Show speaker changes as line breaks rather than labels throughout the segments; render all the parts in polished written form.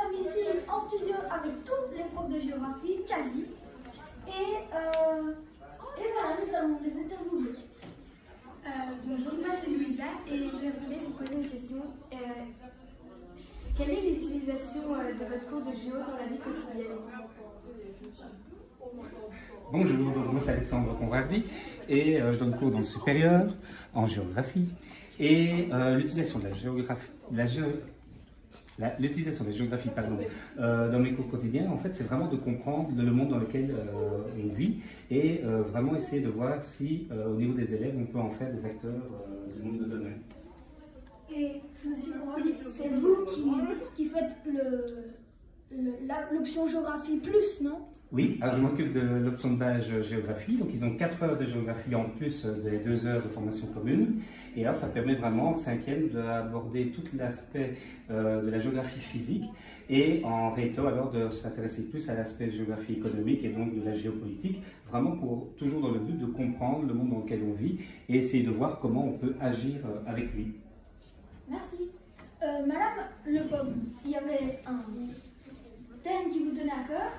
sommes ici en studio avec tous les profs de géographie, quasi. Et voilà, nous allons les interviewer.
Bonjour, moi c'est Louisa et je voulais vous poser une question. Quelle est l'utilisation de votre cours de géo dans la vie quotidienne?
Bonjour, moi c'est Alexandre Conradi et je donne cours dans le supérieur en géographie. Et l'utilisation de la géographie, dans mes cours quotidiens, en fait, c'est vraiment de comprendre le monde dans lequel on vit et vraiment essayer de voir si, au niveau des élèves, on peut en faire des acteurs du monde de demain.
Et monsieur Conradi, c'est vous qui faites l'option géographie plus, non?
Oui, alors je m'occupe de l'option de base géographie, donc ils ont 4 heures de géographie en plus des 2 heures de formation commune, et alors ça permet vraiment en 5e d'aborder tout l'aspect de la géographie physique, et en réto alors de s'intéresser plus à l'aspect géographie économique et donc de la géopolitique, vraiment toujours dans le but de comprendre le monde dans lequel on vit, et essayer de voir comment on peut agir avec lui.
Merci. Madame Lepom, il y avait un thème qui vous tenait à cœur.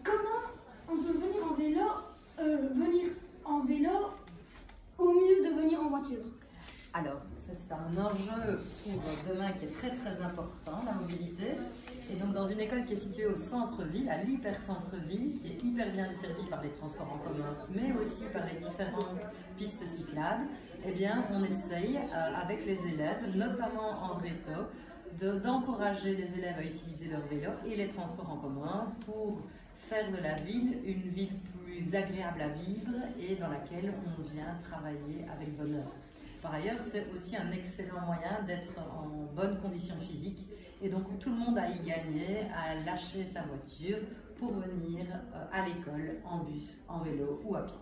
Comment on peut venir en vélo au mieux de venir en voiture?
Alors, c'est un enjeu pour demain qui est très très important, la mobilité. Et donc dans une école qui est située au centre-ville, à l'hyper-centre-ville, qui est hyper bien desservie par les transports en commun, mais aussi par les différentes pistes cyclables, eh bien on essaye avec les élèves, notamment en réseau, d'encourager les élèves à utiliser leur vélo et les transports en commun pour faire de la ville une ville plus agréable à vivre et dans laquelle on vient travailler avec bonheur. Par ailleurs, c'est aussi un excellent moyen d'être en bonne condition physique et donc tout le monde a y gagné à lâcher sa voiture pour venir à l'école en bus, en vélo ou à pied.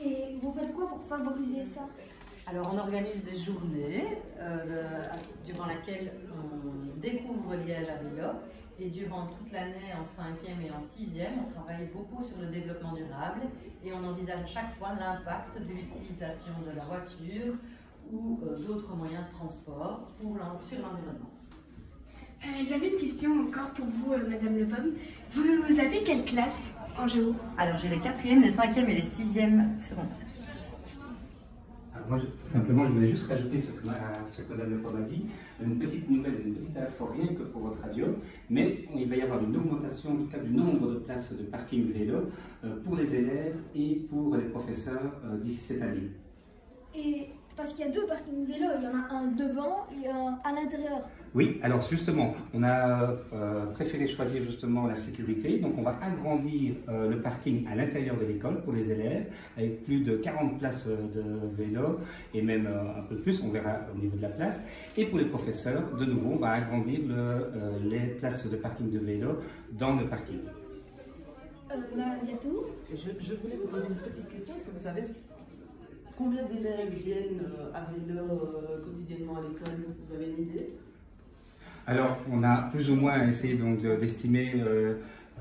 Et vous faites quoi pour favoriser ça?
Alors on organise des journées durant lesquelles on découvre Liège à vélo et durant toute l'année en 5e et en 6e on travaille beaucoup sur le développement durable et on envisage à chaque fois l'impact de l'utilisation de la voiture ou d'autres moyens de transport sur l'environnement.
J'avais une question encore pour vous, Madame Lepom. Vous avez quelle classe en géo?
Alors j'ai les 4e, les 5e et les 6e secondaires.
Moi, simplement, je voulais juste rajouter ce que Madame Lepom a dit, une petite nouvelle, une petite info, rien que pour votre radio, mais il va y avoir une augmentation, en tout cas, du nombre de places de parking vélo pour les élèves et pour les professeurs d'ici cette année.
Et parce qu'il y a 2 parkings vélo, il y en a un devant et un à l'intérieur.
Oui, alors justement, on a préféré choisir justement la sécurité, donc on va agrandir le parking à l'intérieur de l'école pour les élèves, avec plus de 40 places de vélo, et même un peu plus, on verra au niveau de la place. Et pour les professeurs, de nouveau, on va agrandir les places de parking de vélo dans le parking.
Madame Viatou?
Je voulais vous poser une petite question, est-ce que vous savez combien d'élèves viennent à vélo quotidiennement à l'école? Vous avez une idée?
Alors, on a plus ou moins essayé d'estimer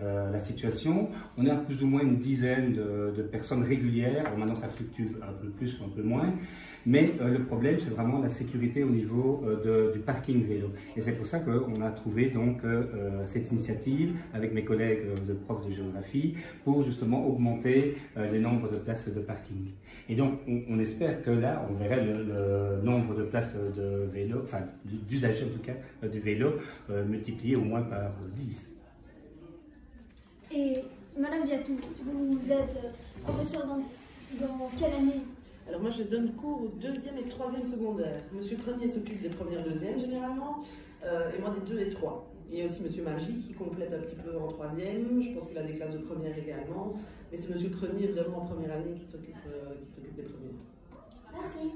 la situation. On a plus ou moins une dizaine de personnes régulières. Alors maintenant, ça fluctue un peu plus ou un peu moins. Mais le problème, c'est vraiment la sécurité au niveau du parking vélo. Et c'est pour ça qu'on a trouvé donc cette initiative avec mes collègues de profs de géographie pour justement augmenter les nombres de places de parking. Et donc, on espère que là, on verrait le nombre de places de vélo, enfin d'usagers en tout cas du vélo, multiplié au moins par 10.
Et Madame Viatou, vous êtes professeur dans quelle année?
Alors moi je donne cours au 2e et 3e secondaire. Monsieur Crenier s'occupe des 1ère, 2e généralement, et moi des 2 et 3. Il y a aussi Monsieur Magie qui complète un petit peu en 3e, je pense qu'il a des classes de 1ère également, mais c'est Monsieur Crenier vraiment en 1ère année qui s'occupe des 1ères.
Merci.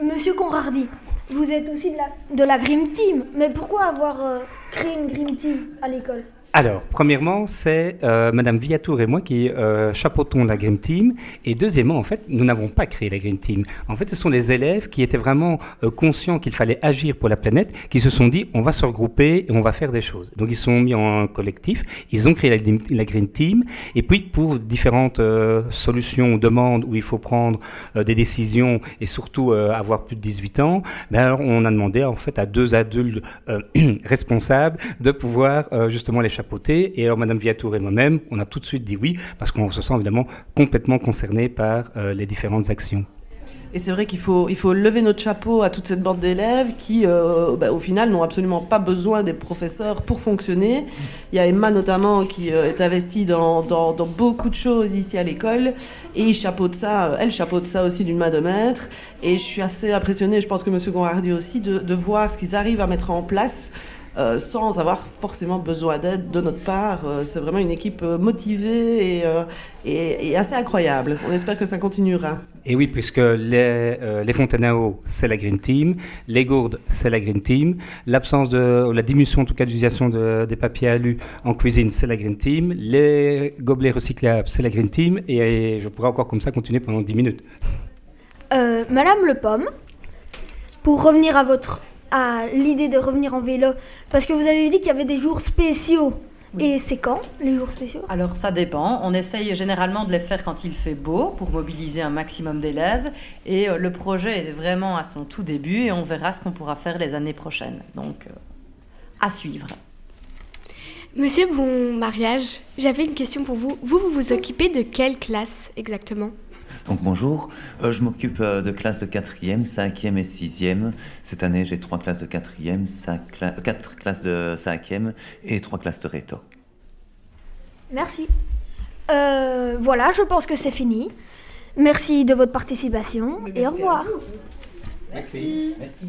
Monsieur Conradi, vous êtes aussi de la Grim Team, mais pourquoi avoir créé une Grim Team à l'école?
Alors, premièrement, c'est Madame Villatour et moi qui chapeautons la Green Team. Et deuxièmement, en fait, nous n'avons pas créé la Green Team. En fait, ce sont les élèves qui étaient vraiment conscients qu'il fallait agir pour la planète, qui se sont dit, on va se regrouper et on va faire des choses. Donc, ils se sont mis en collectif, ils ont créé la Green Team. Et puis, pour différentes solutions ou demandes où il faut prendre des décisions et surtout avoir plus de 18 ans, ben alors, on a demandé en fait à 2 adultes responsables de pouvoir justement les chapeauter. Et alors Madame Villatour et moi-même, on a tout de suite dit oui, parce qu'on se sent évidemment complètement concerné par les différentes actions.
Et c'est vrai qu'il faut lever notre chapeau à toute cette bande d'élèves qui, au final, n'ont absolument pas besoin des professeurs pour fonctionner. Il y a Emma notamment qui est investie dans beaucoup de choses ici à l'école et elle chapeaute ça aussi d'une main de maître. Et je suis assez impressionnée, je pense que M. Gonhardi aussi, de voir ce qu'ils arrivent à mettre en place. Sans avoir forcément besoin d'aide de notre part. C'est vraiment une équipe motivée et assez incroyable. On espère que ça continuera.
Et oui, puisque les fontaines à eau, c'est la Green Team, les gourdes, c'est la Green Team, l'absence de, la diminution en tout cas d'utilisation des papiers alu en cuisine, c'est la Green Team, les gobelets recyclables, c'est la Green Team, et je pourrais encore comme ça continuer pendant 10 minutes.
Madame Le Pomme, pour revenir à l'idée de revenir en vélo, parce que vous avez dit qu'il y avait des jours spéciaux. Oui. Et c'est quand, les jours spéciaux?
Alors ça dépend. On essaye généralement de les faire quand il fait beau pour mobiliser un maximum d'élèves. Et le projet est vraiment à son tout début et on verra ce qu'on pourra faire les années prochaines. Donc, à suivre.
Monsieur Bon Mariage, j'avais une question pour vous. Vous vous occupez de quelle classe exactement?
Donc bonjour, je m'occupe de classes de 4e, 5e et 6e. Cette année, j'ai 3 classes de 4e, 4 classes de 5e et 3 classes de réto.
Merci. Voilà, je pense que c'est fini. Merci de votre participation et au revoir.
Merci. Merci.